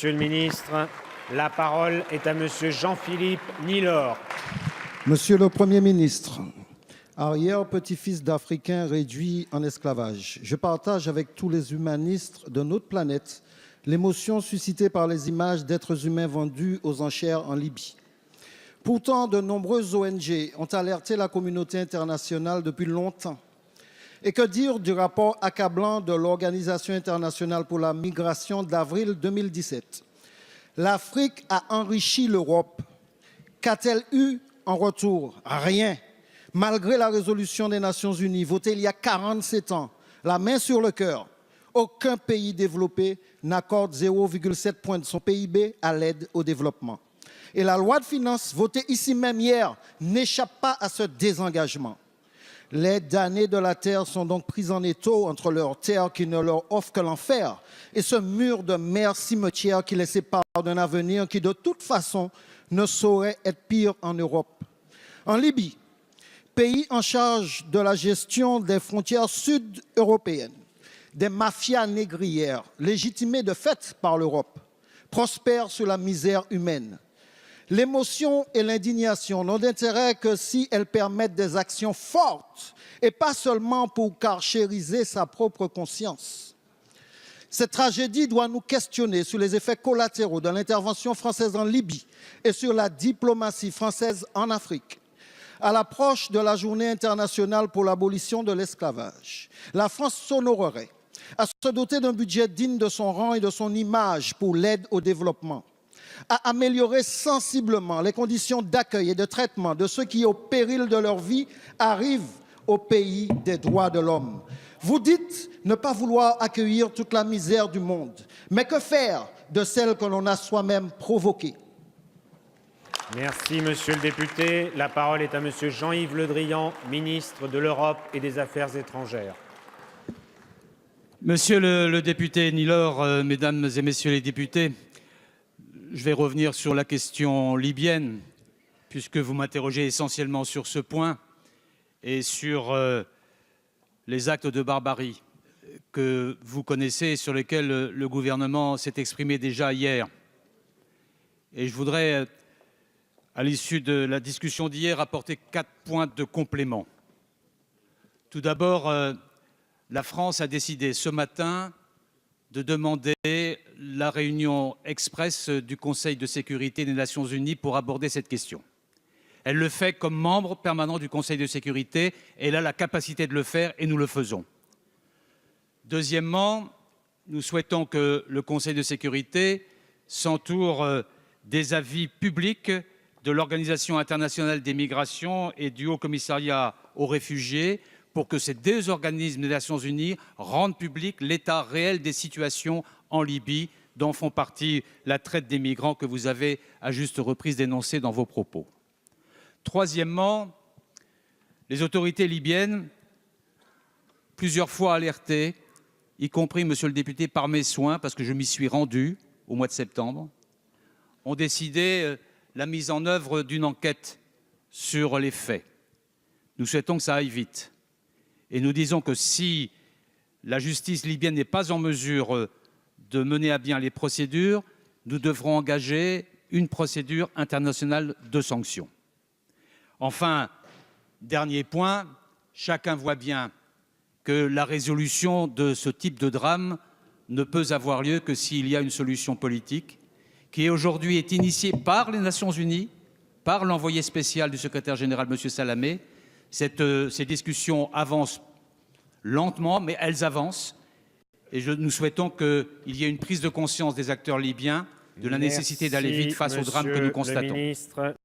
Monsieur le ministre, la parole est à Monsieur Jean-Philippe Nilor. Monsieur le Premier ministre, arrière-petit-fils d'Africains réduits en esclavage, je partage avec tous les humanistes de notre planète l'émotion suscitée par les images d'êtres humains vendus aux enchères en Libye. Pourtant, de nombreuses ONG ont alerté la communauté internationale depuis longtemps. Et que dire du rapport accablant de l'Organisation internationale pour la migration d'avril 2017 ? L'Afrique a enrichi l'Europe. Qu'a-t-elle eu en retour? Rien. Malgré la résolution des Nations Unies votée il y a 47 ans, la main sur le cœur, aucun pays développé n'accorde 0,7 points de son PIB à l'aide au développement. Et la loi de finances votée ici même hier n'échappe pas à ce désengagement. Les damnés de la terre sont donc pris en étau entre leur terre qui ne leur offre que l'enfer et ce mur de mer cimetière qui les sépare d'un avenir qui de toute façon ne saurait être pire en Europe. En Libye, pays en charge de la gestion des frontières sud-européennes, des mafias négrières légitimées de fait par l'Europe prospèrent sur la misère humaine. L'émotion et l'indignation n'ont d'intérêt que si elles permettent des actions fortes et pas seulement pour carchériser sa propre conscience. Cette tragédie doit nous questionner sur les effets collatéraux de l'intervention française en Libye et sur la diplomatie française en Afrique. À l'approche de la Journée internationale pour l'abolition de l'esclavage, la France s'honorerait à se doter d'un budget digne de son rang et de son image pour l'aide au développement, à améliorer sensiblement les conditions d'accueil et de traitement de ceux qui, au péril de leur vie, arrivent au pays des droits de l'homme. Vous dites ne pas vouloir accueillir toute la misère du monde, mais que faire de celle que l'on a soi-même provoquée? Merci, Monsieur le député. La parole est à Monsieur Jean-Yves Le Drian, ministre de l'Europe et des Affaires étrangères. Monsieur le député Nilor, Mesdames et Messieurs les députés, je vais revenir sur la question libyenne, puisque vous m'interrogez essentiellement sur ce point et sur les actes de barbarie que vous connaissez et sur lesquels le gouvernement s'est exprimé déjà hier. Et je voudrais, à l'issue de la discussion d'hier, apporter 4 points de complément. Tout d'abord, la France a décidé ce matin de demander la réunion express du Conseil de sécurité des Nations Unies pour aborder cette question. Elle le fait comme membre permanent du Conseil de sécurité, elle a la capacité de le faire et nous le faisons. Deuxièmement, nous souhaitons que le Conseil de sécurité s'entoure des avis publics de l'Organisation internationale des migrations et du Haut Commissariat aux réfugiés pour que ces deux organismes des Nations Unies rendent public l'état réel des situations en Libye, dont font partie la traite des migrants que vous avez à juste reprise dénoncée dans vos propos. Troisièmement, les autorités libyennes, plusieurs fois alertées, y compris, monsieur le député, par mes soins, parce que je m'y suis rendu au mois de septembre, ont décidé la mise en œuvre d'une enquête sur les faits. Nous souhaitons que ça aille vite. Et nous disons que si la justice libyenne n'est pas en mesure de mener à bien les procédures, nous devrons engager une procédure internationale de sanctions. Enfin, dernier point, chacun voit bien que la résolution de ce type de drame ne peut avoir lieu que s'il y a une solution politique qui aujourd'hui est initiée par les Nations Unies, par l'envoyé spécial du secrétaire général, M. Salamé. Ces discussions avancent lentement, mais elles avancent. Et nous souhaitons qu'il y ait une prise de conscience des acteurs libyens de la nécessité d'aller vite face au drame que nous constatons.